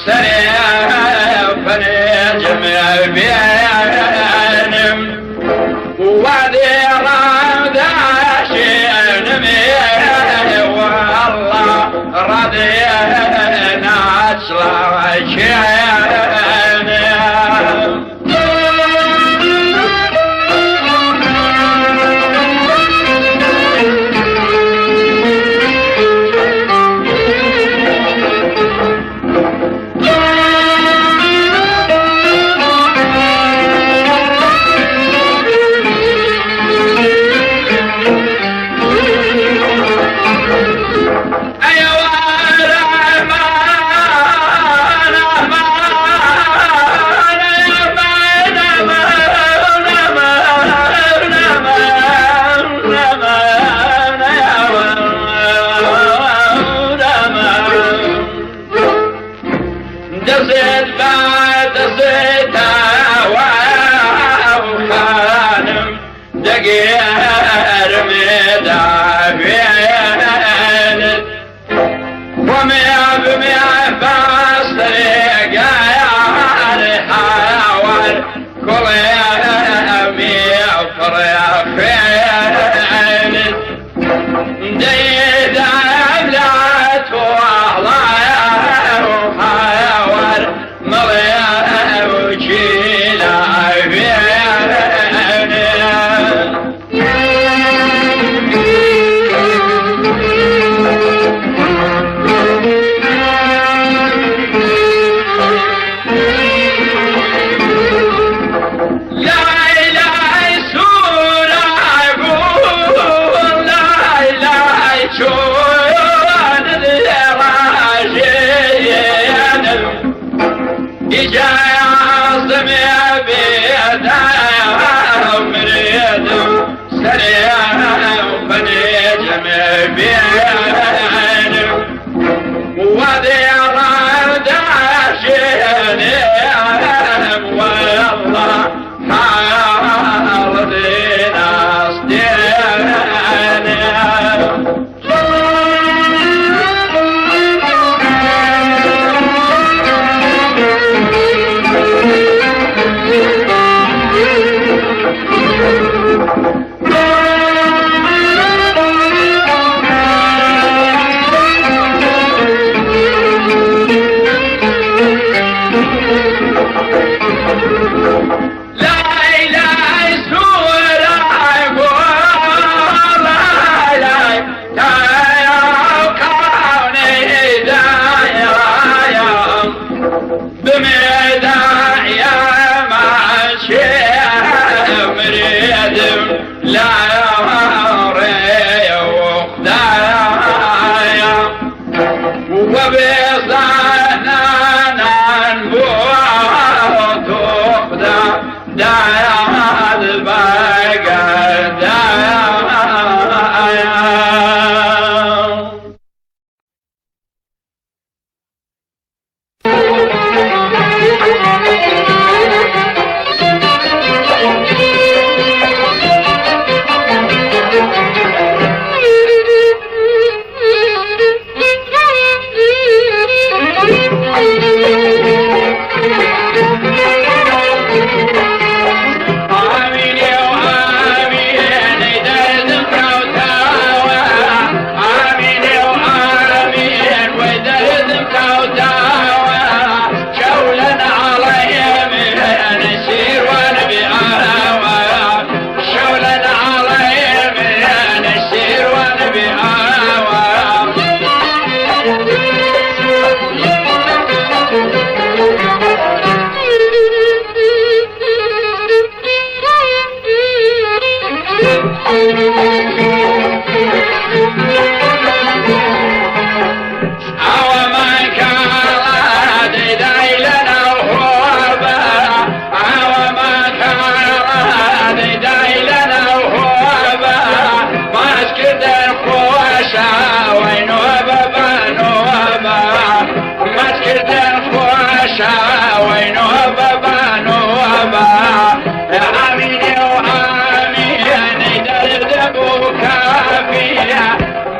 سريفني جمع بينم وادي راد عشينمي والله رضينا اصلع شينم دقير مدافعين ومئة بمئة باص طريقة الحوار كل مئة فريقين ديد عبلات والله وحوار مليئة وجيلة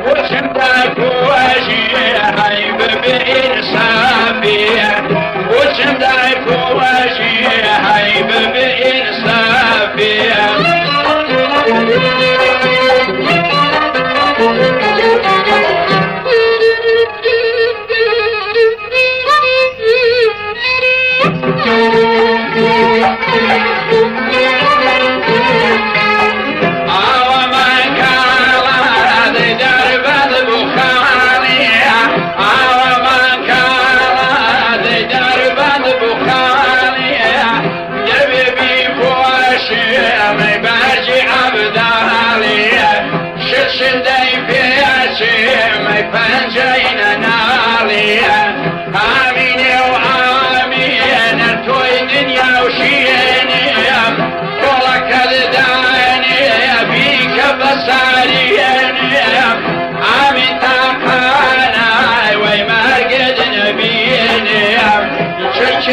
وشمتك وشي حيب بإنسان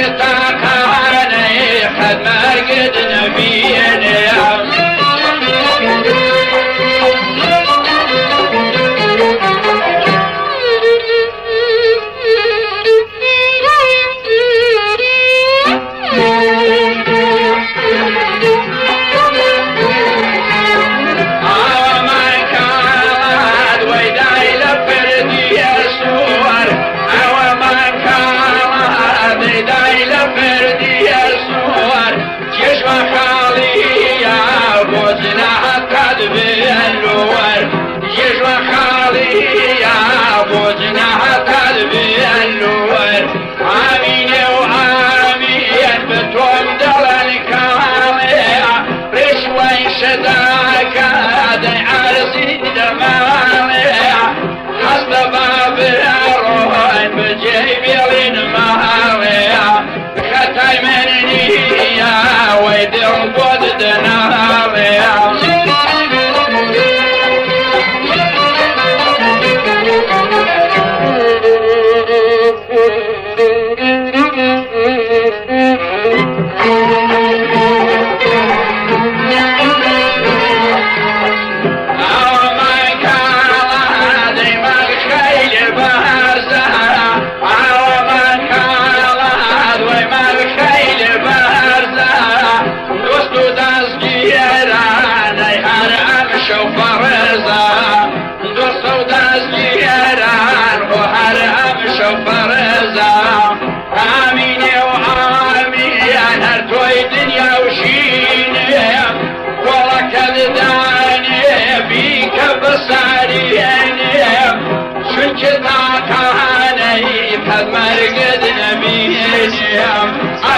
تاقاني قد مرقد نبينا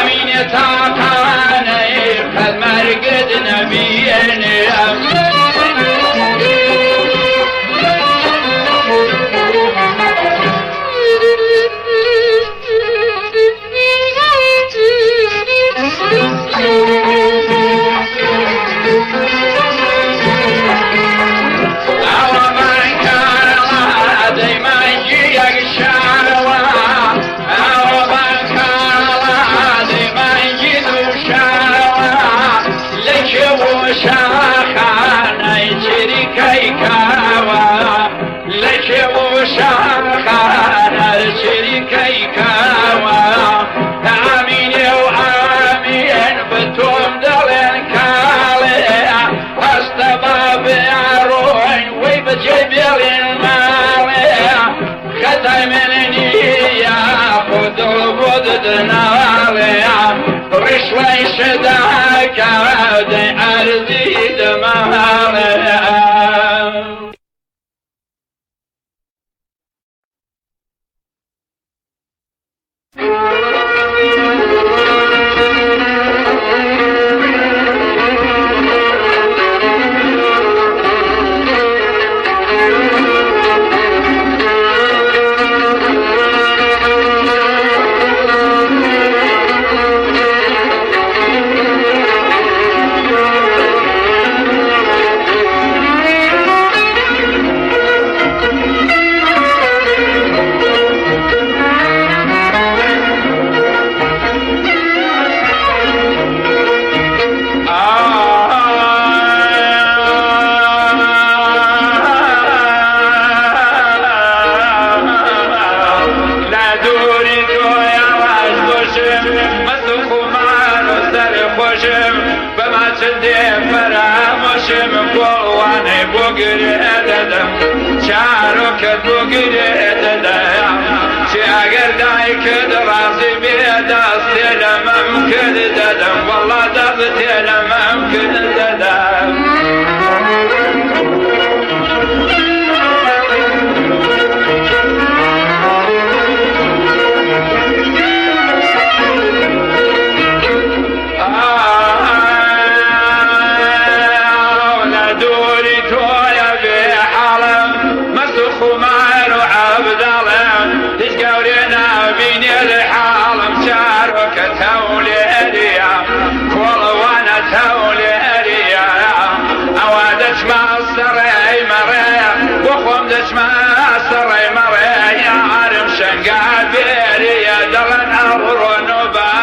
أمين تاقاني قد مرقد نبينا رشوي شداك عودي أرضي دمالي والله دبتي لما ممكن ددم قادر يا دلن أورو نبا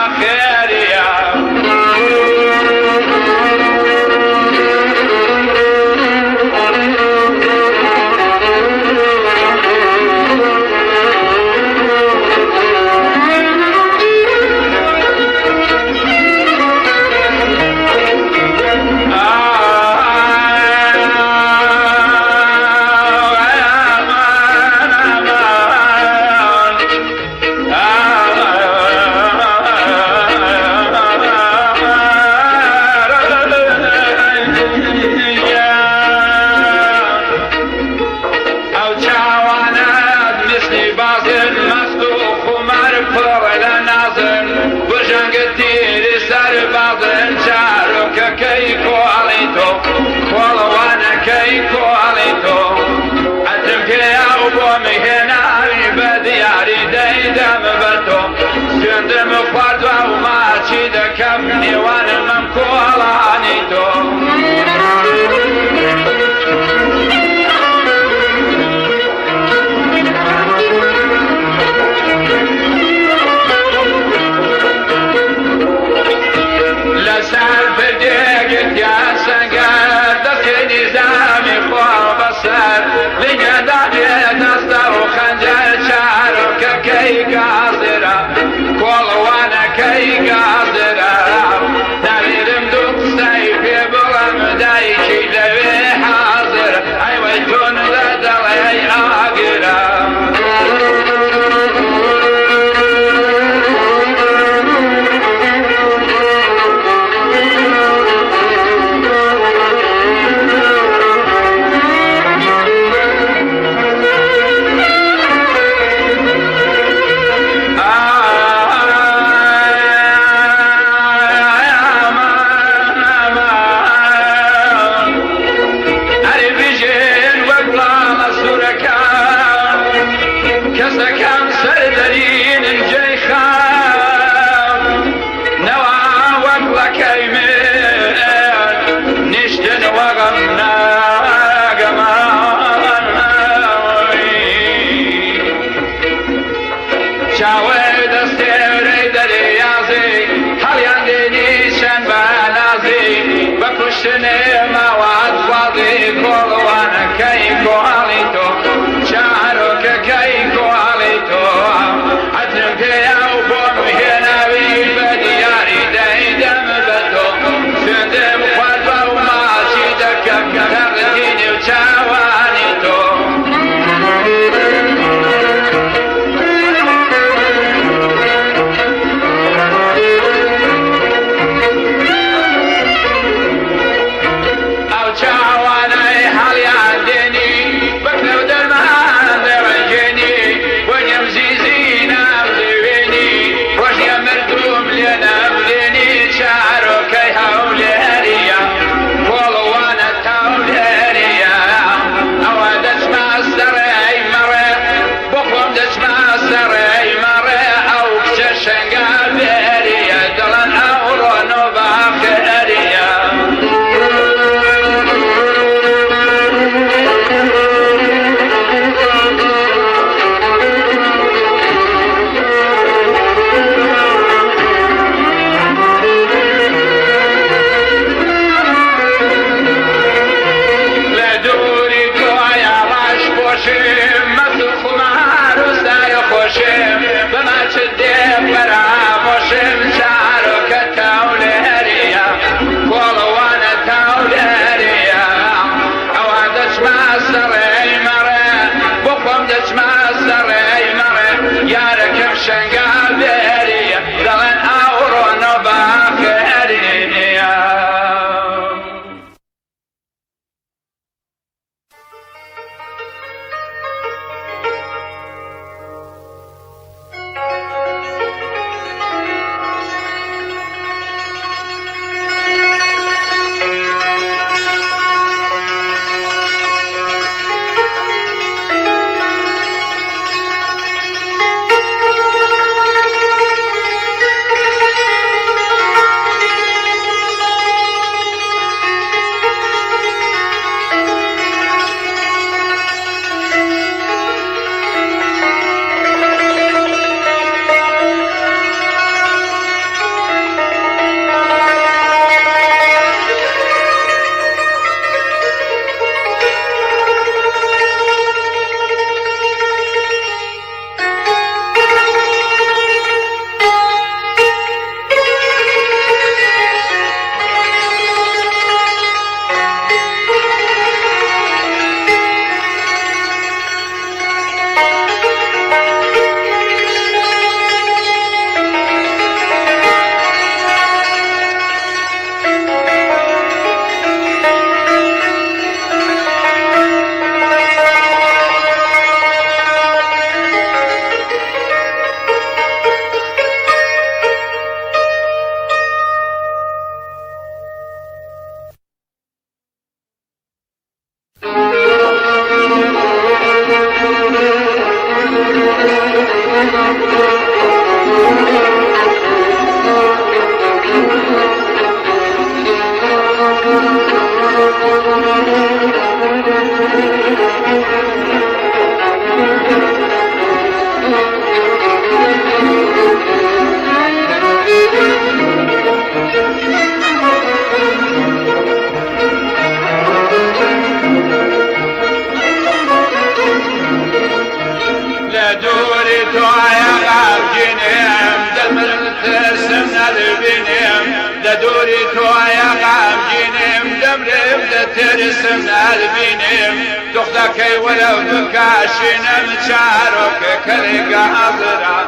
البنيم لدوري تويا غامجينم دمرم لترسم البنيم دختكي ولو بكاشنم شاروك كرقا أزرا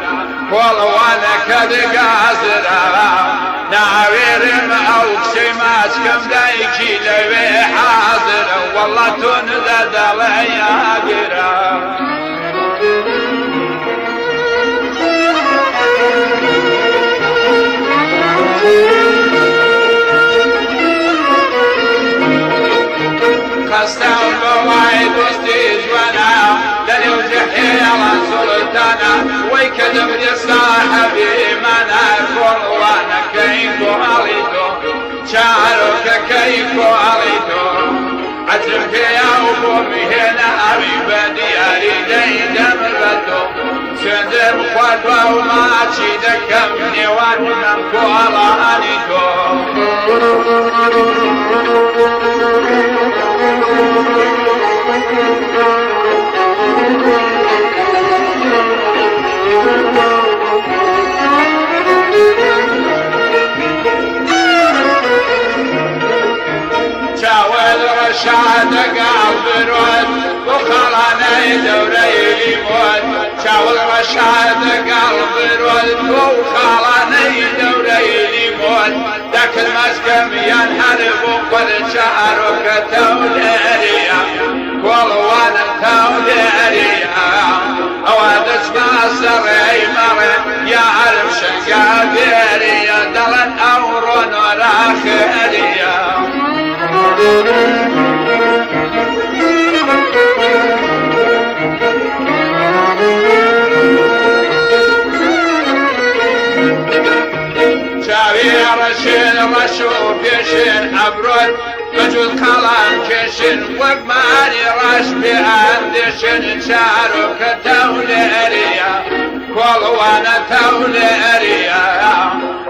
والوانا كرقا أزرا نعويرم أو كسيماتكم دايكي لبي حاضر والله تندد عليا قرا خستم بواي دوستي جوانا لليو جحيلا سلطانا ويكدم دي صاحبي مانا كوانا كيكو عليتو شعرك كيكو عليتو عجبك يا أبومي هنا أريباني أريدي دمرتو شندم خطوة وما أشيدك مني وانم كوالانيتو شاد قلب رود وخلاني دوري ليموت شاول رشاد قلب رود وخلاني دوري ليموت ذاك المسكم ينحرب وقد شعرك توليريا والوانا توليريا اوادس ما سري مرن يا عرب شنقابيريا دلن اورون وراخيريا رشين رشو بيشين عبرون بجود خلان كشين وقماني رش بأندشين شعرك توليريا كولوانا توليريا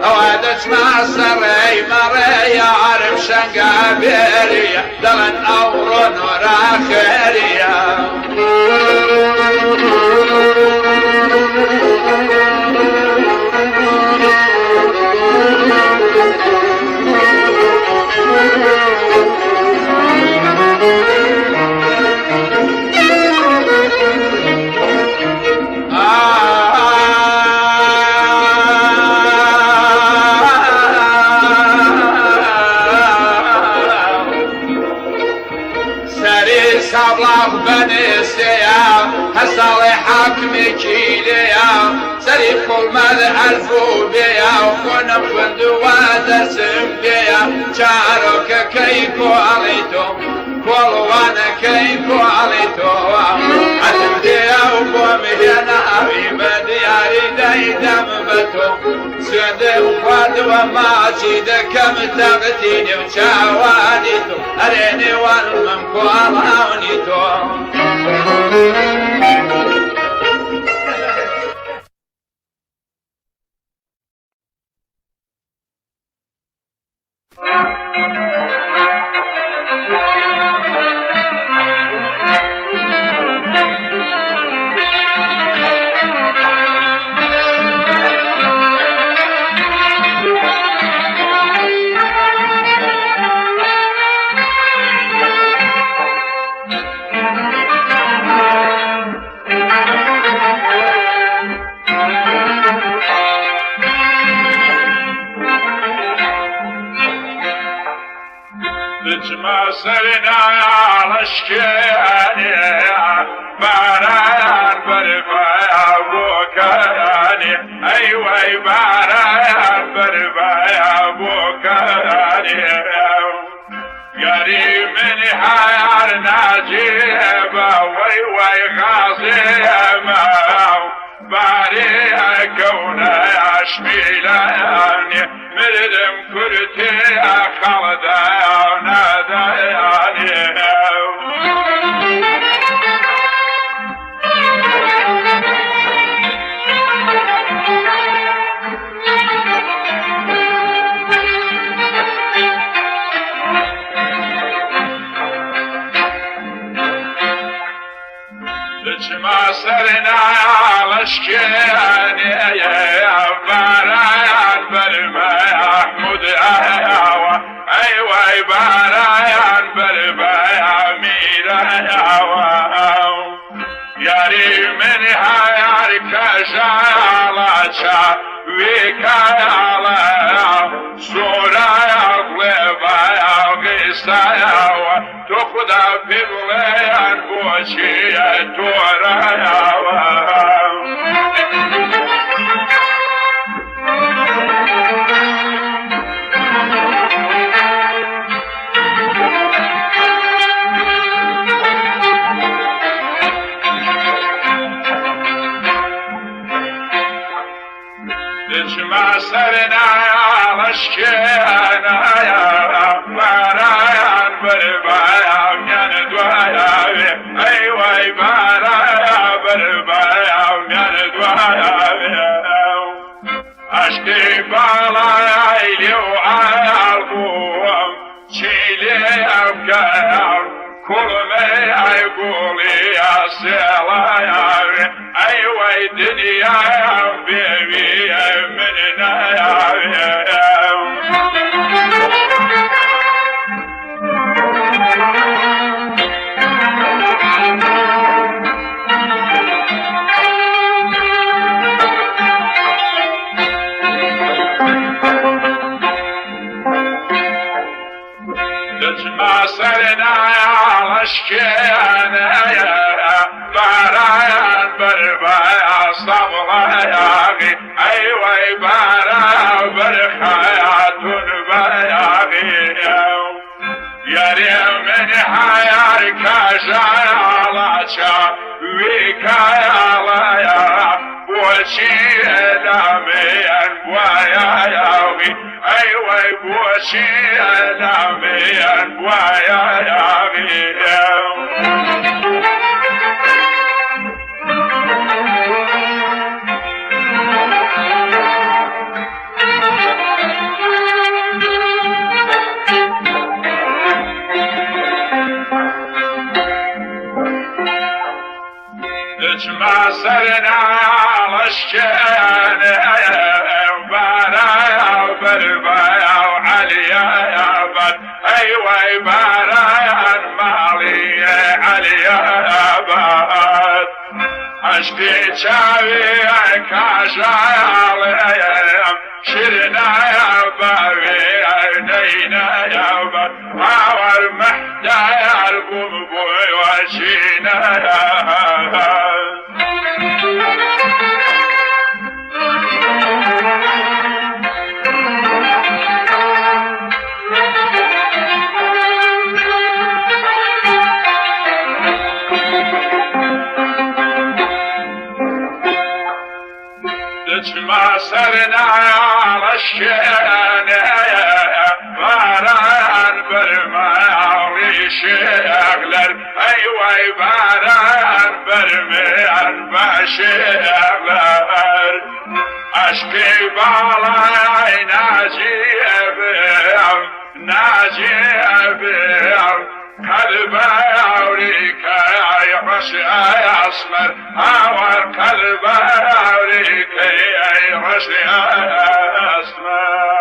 اوادش مع سري مريا عرب شنقابيريا دلن اورون وراخيريا هسالي حاكمي كيليا سريف كل مال عرفو بيا وخونم فندوا درسم بيا شعرك كيكو عليتو كولوانا كيكو عليتو عتم ديا وقومي هنا حبيبة دياري دايدم بتو سيدي وفاد وما عشيدة كم تغتيني وشاوانيتو أريني والممكو أرهونيتو ما سرنا على الشكاني باران بربايا بوكاني ايوه باران بربايا بوكاني قريب من حيار ناجيبه وي وي خاصيمه باري كونه اشميلاني مردم كرتي خلداني ما سرنا على الشكاني يا باران برما جالا چا ویکالا سورا غلبا غیسا تو خدا ببلیان بوچی تورا ما سرنا لشكينا يا بارايان بربايا من دوايا ايوه بارايا بربايا من دوايا اشكي بالاي ليو عالقوم شيلي ابكار كل ما يقول يا سلايا ايوه الدنيا يا بيبي مننا يا ما سرنا على اشكينا يا بارايان بربايا صبغاياغي ايوه بارا برخاياتون باياغي يا ريم من حيارك جايالاتشا ويكايالا يا بوشي داميان بواياغي ايوه بوشي داميان بواياغي ما سرنا لشكينا بارايا بربايا وعليا يا بد ايوه بارايا مالي عليا يا بد اشكي شاوي كاشايا شرنا يا بابي عينينا يا بد حاور محتايا البوبوي وشينا يا ما سرنا على الشينا باران برما ريشيغلر ايوه باران برميان باشيغلر اشكي بالاي ناجي قلبي أوريك يا رشي يا أسمر أور قلبي أوريك يا رشي يا أسمر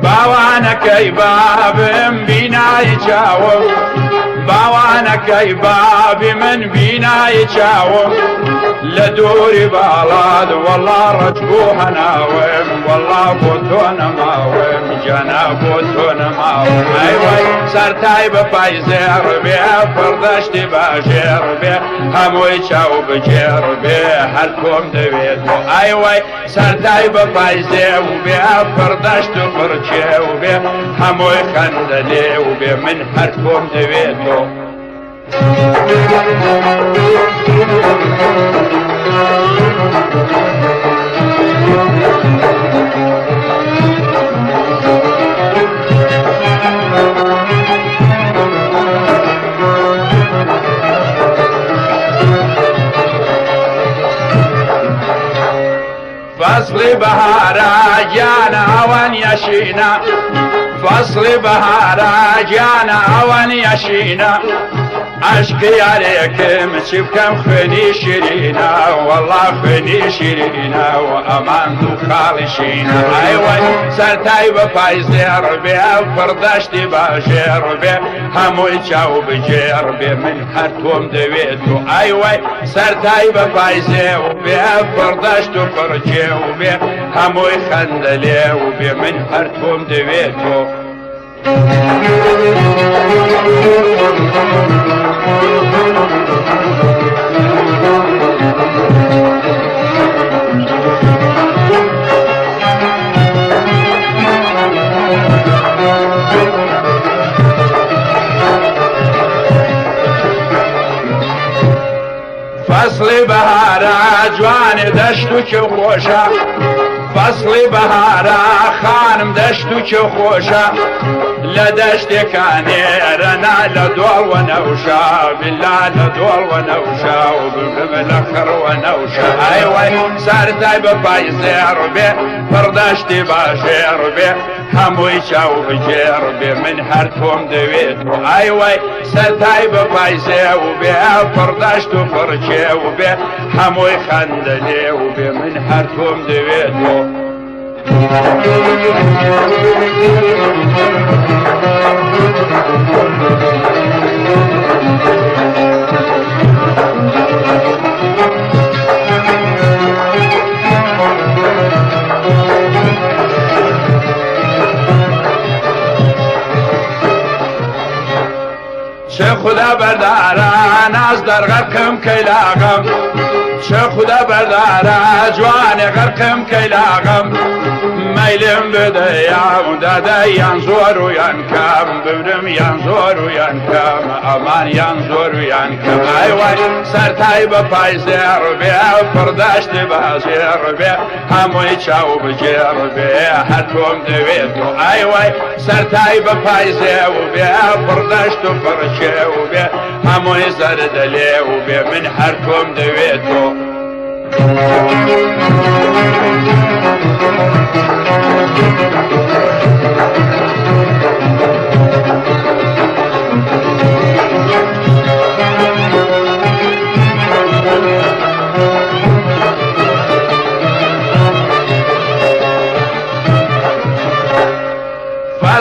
باوانەکەی بابم بینایی چاوە باوانە کەی بابی من بینایی چاوم لە دووری باڵات وەڵا ڕەج بوو هەناوم وەڵا بۆ تۆ نەماوم جەنا بۆ تۆ نەماوم ئەیوەی سەرتای بە پایزێڕ بێ پڕدەشتی باژێڕ بێ هەمووی چاو بجێڕ بێ هەر تۆم دەوێت و ئەیوەی سەرتای بە پایزێ و بێ پڕدەشت و پڕچێ و بێ هەمووی خەندە لێ و بێ من هەر تۆم دەوێت و فصل بهارا جانا اوان يشينا فصل بهارا جانا اوان يشينا عشقي عليكم شبكم خني شيرينا والله خني شيرينا وامان ذو خالشينا ايوه سرتاي بفايزير بي فردشتي باشير بي هموي چاو بجير بي من هرتوم دويتو ايوه سرتاي بفايزير بي فردشتو فرجيو بي هموي خندليو بي من هرتوم دويتو فصل بهارا جوان دشتو چه خوشا فصل بهارا خانم دشتو چه خوشا لدشت كانيرنا لدول ونوشا بالله لدول ونوشا وبالبم الاخر ونوشا ايوه سارتاي بفايزير بي فردشتي باشير بي هموي شاو بجير بي من هرتوم دويتو ايوه سارتاي بفايزير بي فردشتو فرشيو بي هموي خندلي وبي من هرتوم دويتو چه خدا برداران از در غرقم کیلاغم چه خدا برداران جوان غرقم کیلاغم میلم بده یا داده یان زور و یان کم ببرم یان زور و یان کم امان یان زور و یان کم ایوای سرتای با پایزر بیا پرداشت بازیر بیا هموی چاو بجیر بیا هرتوم دویتو ایوای سرتای با پایزر بیا پرداشت و پرچه بیا هموی زردلی بیا من هرتوم دویتو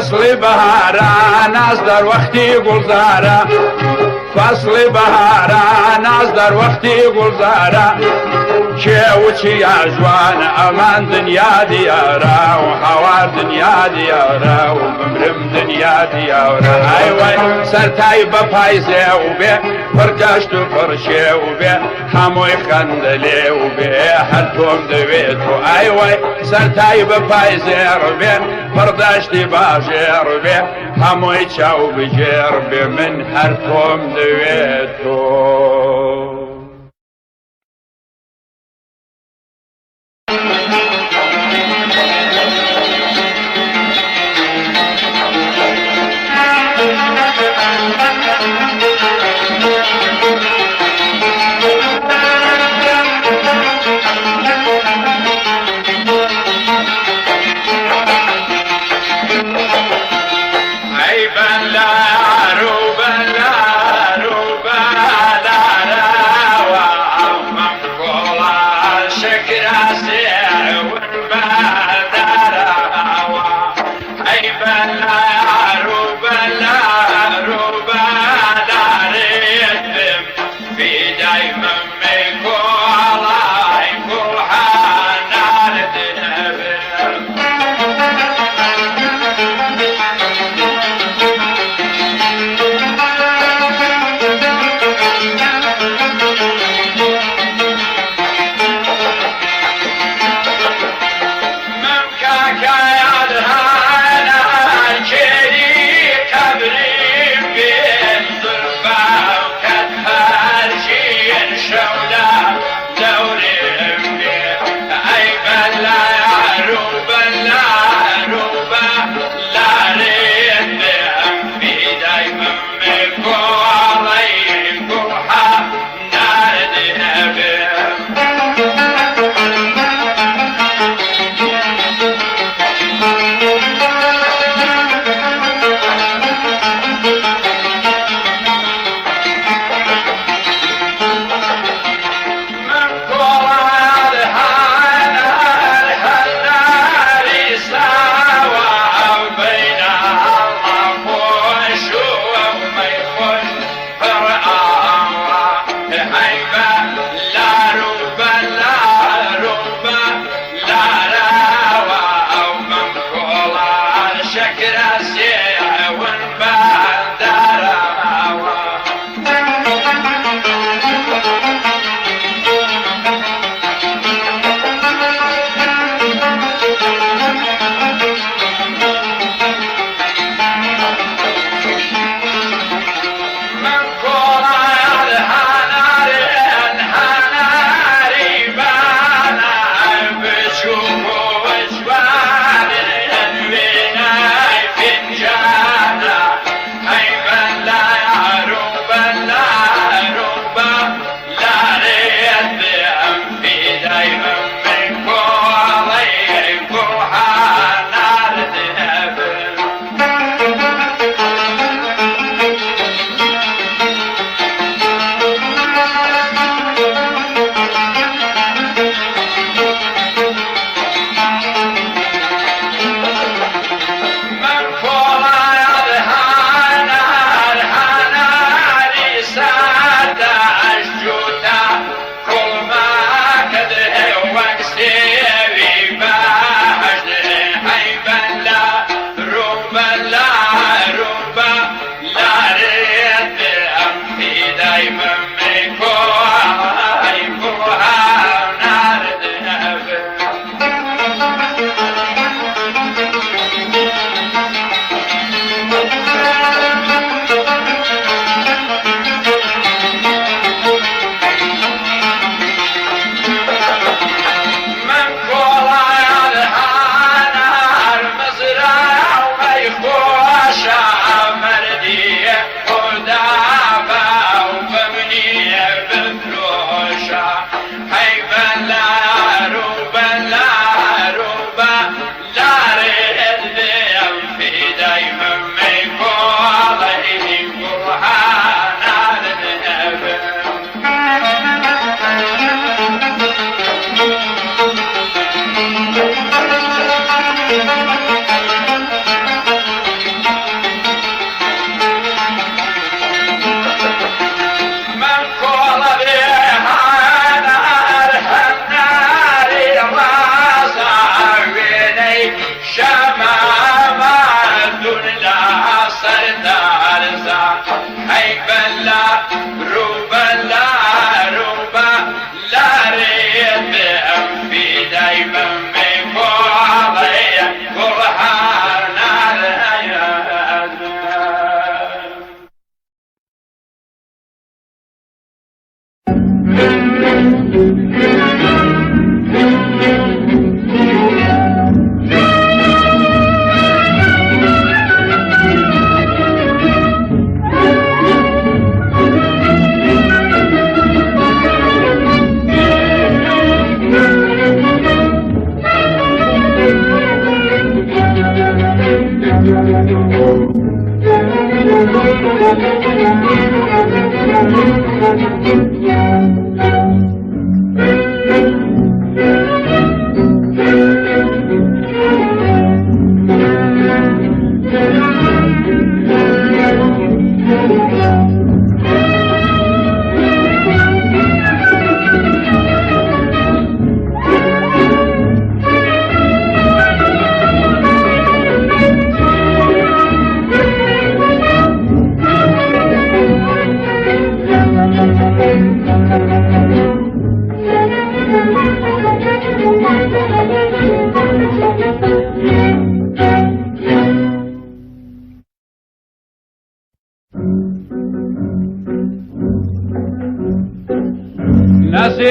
فصل بهاران از در وقتی گلزاره فصل بهاران از در وقتی گلزاره چه و چی جوان امان دنیا دیاره و هوار دنیا دیاره و بمرم دنیا دیاره ایوه سرتای بپایزه و به پرگشت و پرشه و به هموی خندلی و به هر توم دویتو ایوه سرتای بپایزه و به پرداشتی باشه و به هموی چاو بجیر به من هر توم دویتو بلا روبا داري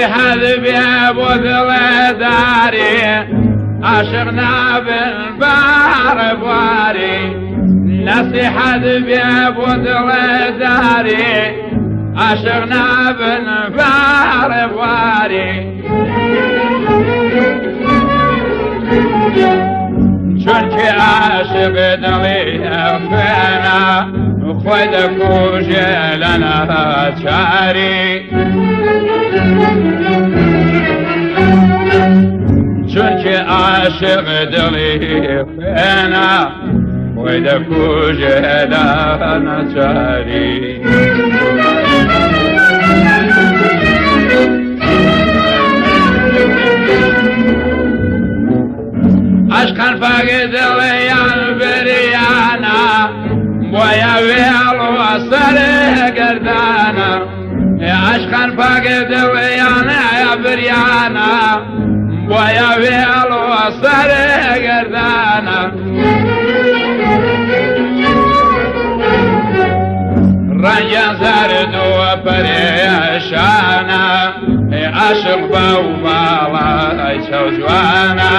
نصيحة بيبذل داري عشقنا بالبار بواري نصيحة بيبذل داري عشقنا بالبار بواري چونکه عاشق دلی فینا خود کجلنا چاری چونکه عاشق دلی فینا خود کجلنا چاری عشقاً فاقد ليان بريانا بويا ويل وصل قردانا عشقاً فاقد ليان يا بريانا بويا ويل وصل قردانا رنجا زرد وبريشانا عشق باوبالا ايشو جوانا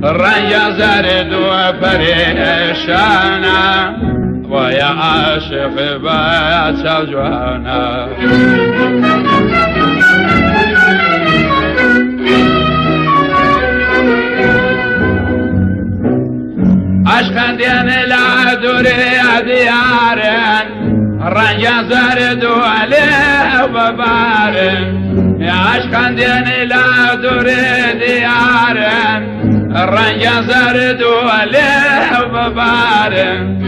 رنجا زرد وبريشانا ويا عاشق بايشو جوانا عشقاً دين لا دوري ديارن رنجا زرد عليه ببارن عشقاً دين لا دوري ديارن رنجا زرد عليه ببارن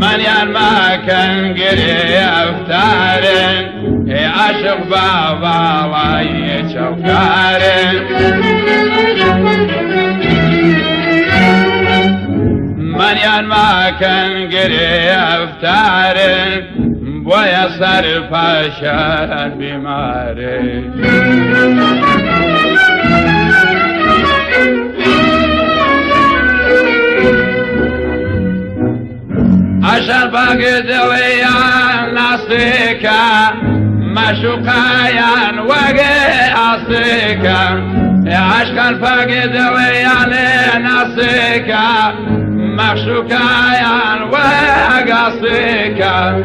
من يان ما كان قري افتارن عشق بابا الله يشوكارن من يان ما كان قري افتارن بويا صار فاشان بمارن عشان باقي دويان نصيكا مشوقايان وقي أصيكا عشقاً فاقد ويان نصيكا مشوقايان وقي أصيكا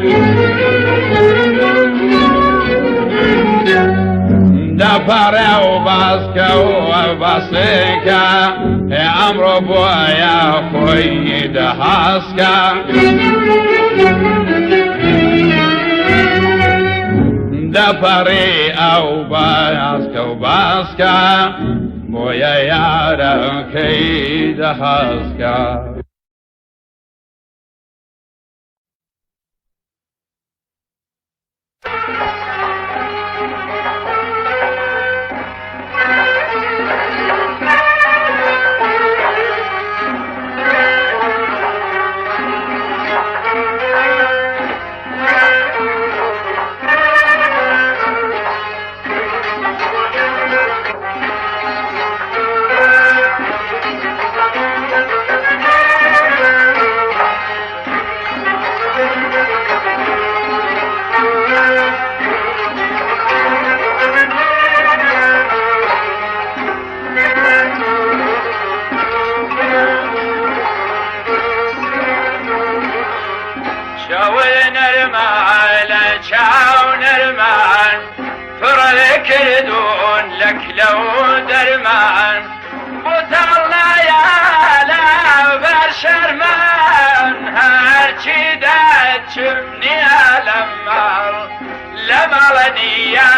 دفر وباسكا وباسيكا أمر بويا خوي دهاسكا دفري أو باسكا وباسكا بويا يارا كي دهاسكا كردون لك لو درمان بطلنا يا لا برشرمان هرچی دچمني لمال لمالني يا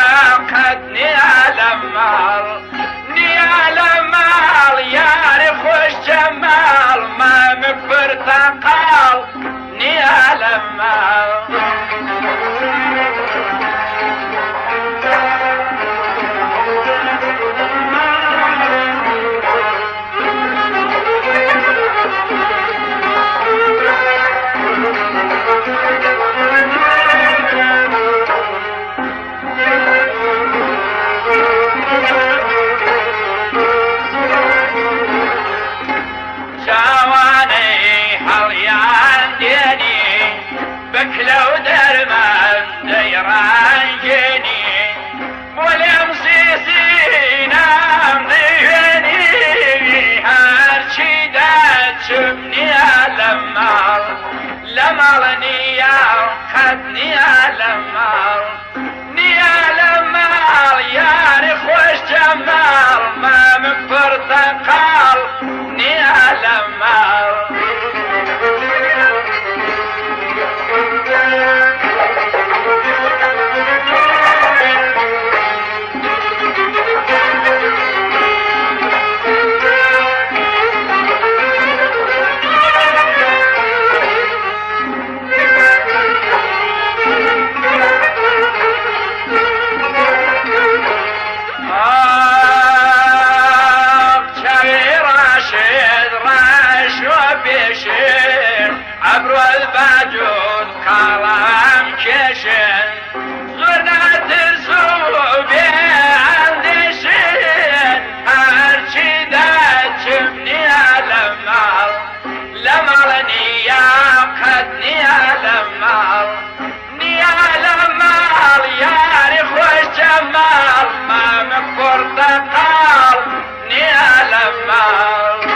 قدني لمال نيا لمال يا خوش جمال ما مبرتقال نيا لمال بكلو درمان ديران جيني ولم سيسينا مضيني هرشي داتشبني لمال لمال نيال خدني لمال يا خوش جمال ما من برتقال نيال مال عبر الباجود كلام كشن غنى ترسو بيعندشن هرشي داتشبني لمال لمال نيام خدني لمال لمال ياري خوش جمال ما من برتقال لمال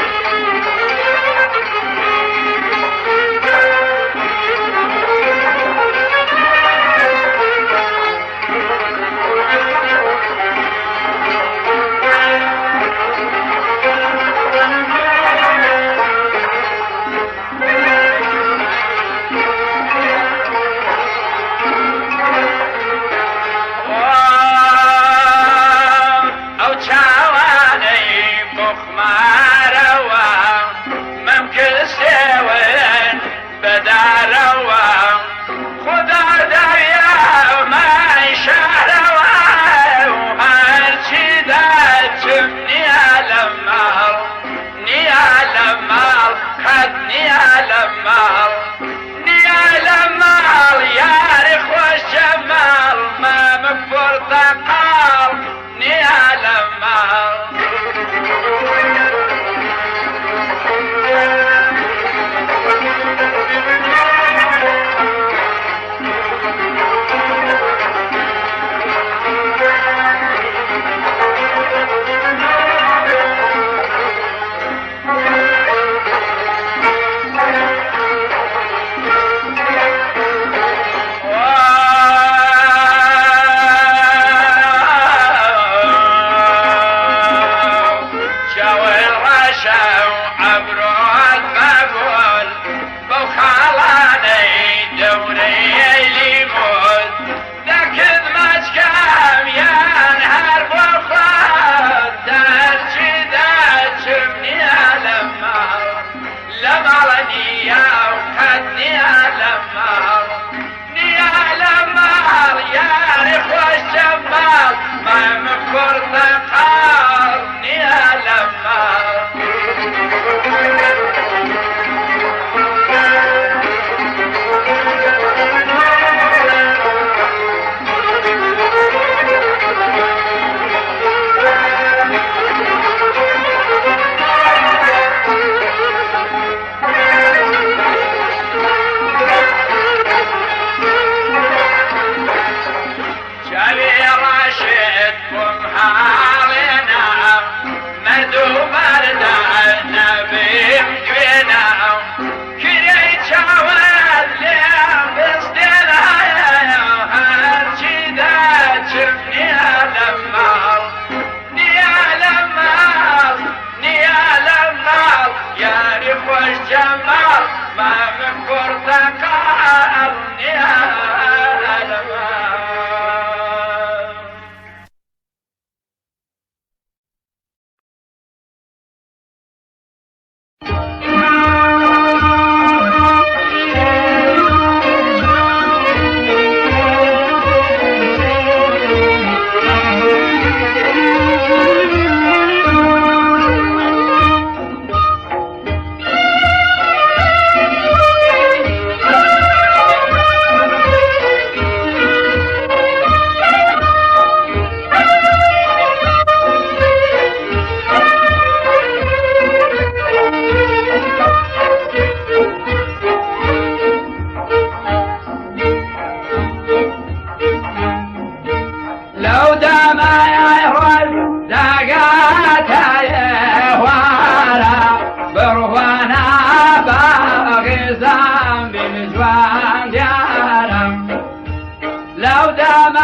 لو دام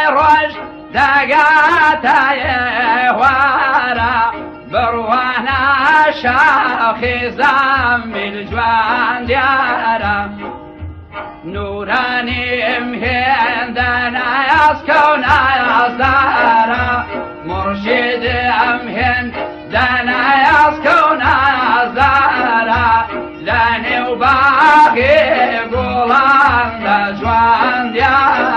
يروج دقاتا يهوارا بروانا شاخي زامي الجوان ديارا نوراني مهين دانا يسكونا يصدارا مرشد امهن دانا يسكونا يصدارا لاني وباقي قولان دا جوان ديارا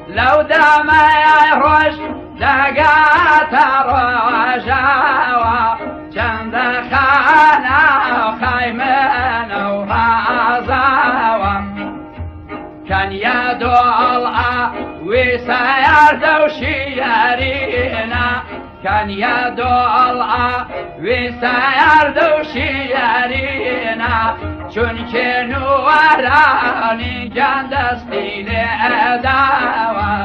لو دام يروج دقات رجاوة جند خانا وخيمن وغازاوة كان يدول وسير دوشي يرينا كان يدول وسير دوشي يرينا چون که نورانی جندستی لعداوة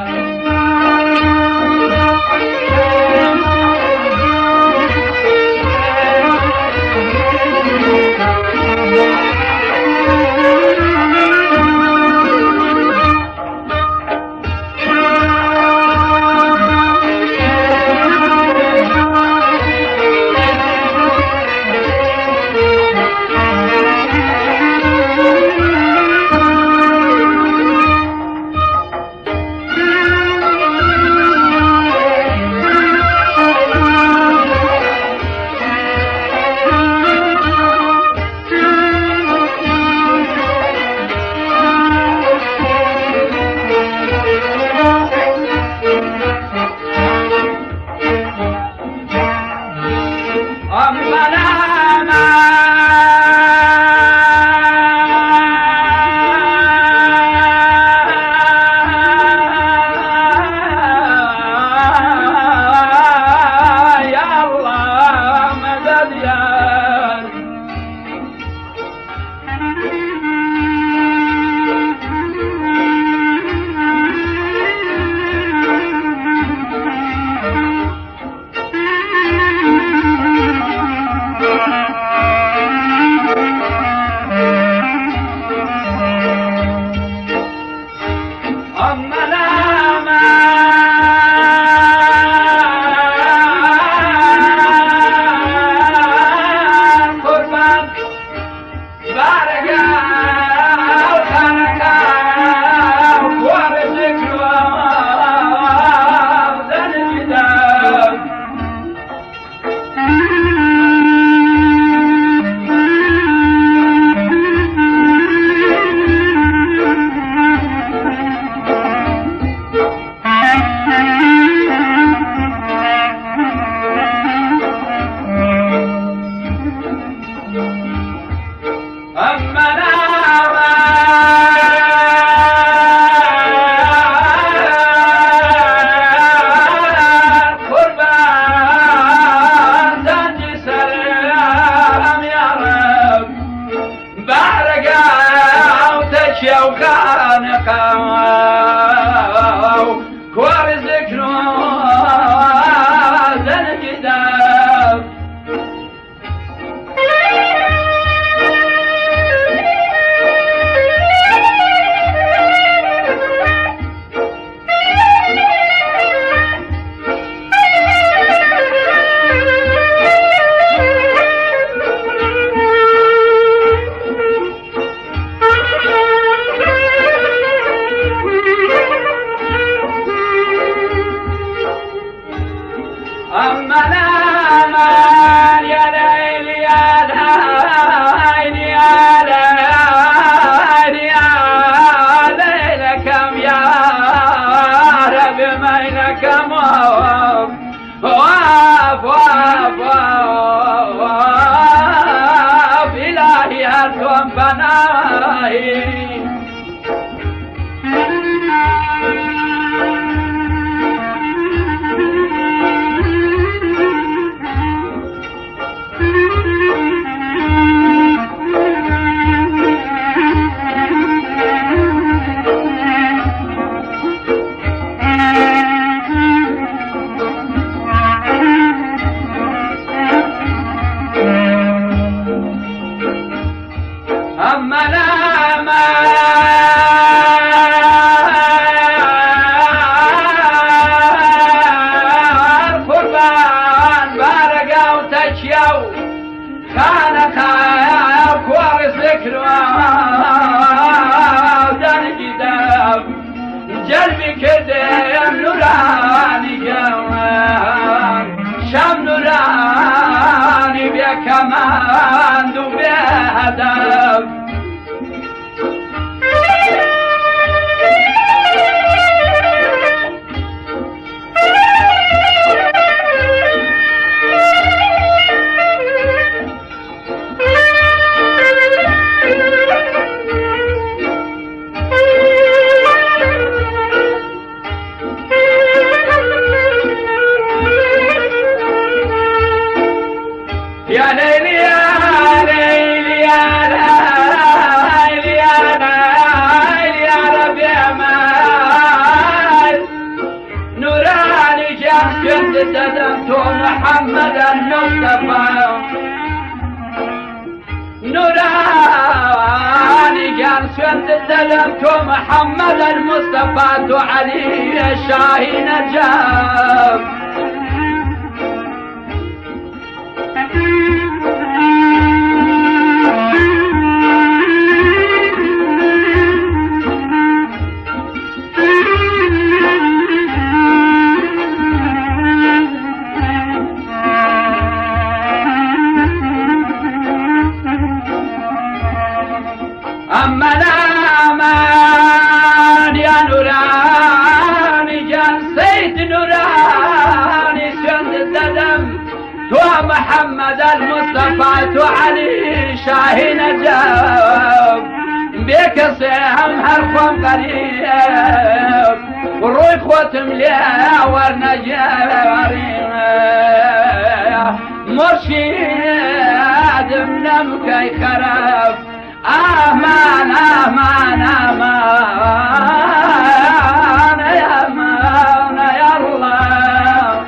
فناي أما لما القربان بارقا وتشيو كانت كوارث ذكرى ودرجي داب جلبي كديم نوراني جوان شام نوراني بيا كمان وبيا هدف يا ليلي يا ليلي يا ليلي يا ليلي يا رب يا مال نوراني جاء جد تدمت محمد المصطفى نوراني جاء جد تدمت محمد المصطفى علي الشاهين الجاب أما الأمان يا نوراني جنسيت نوراني شند الدم تو محمد المصطفى تو علي شاهين الجاب بيك سهم هرقم قريب وروي خوتم ليه ورنجاري مرشد منمكي خراب أمان أمان أمان يا أمان يا الله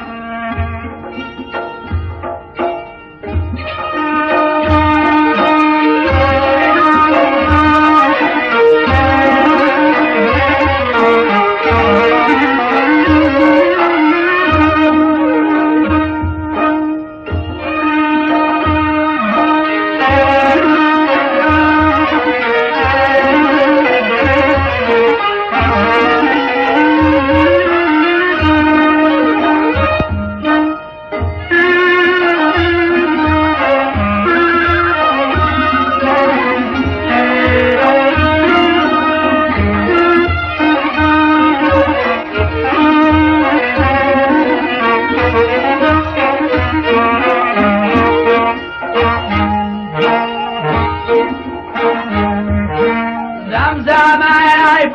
زمزم يا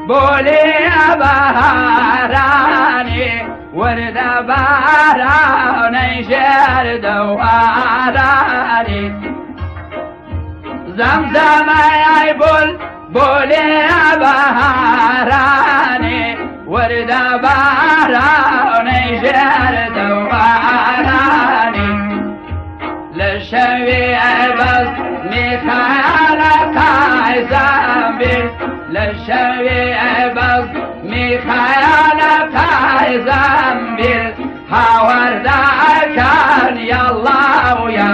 بولي بهاراني ورد بهاراني شهر دواراني زمزم يا بولي بهاراني ورد بهاراني شهر دواراني للشوي بس ميخالك زنبيل للشوي بس ميخالك زنبيل هاوردا كان يا الله ويا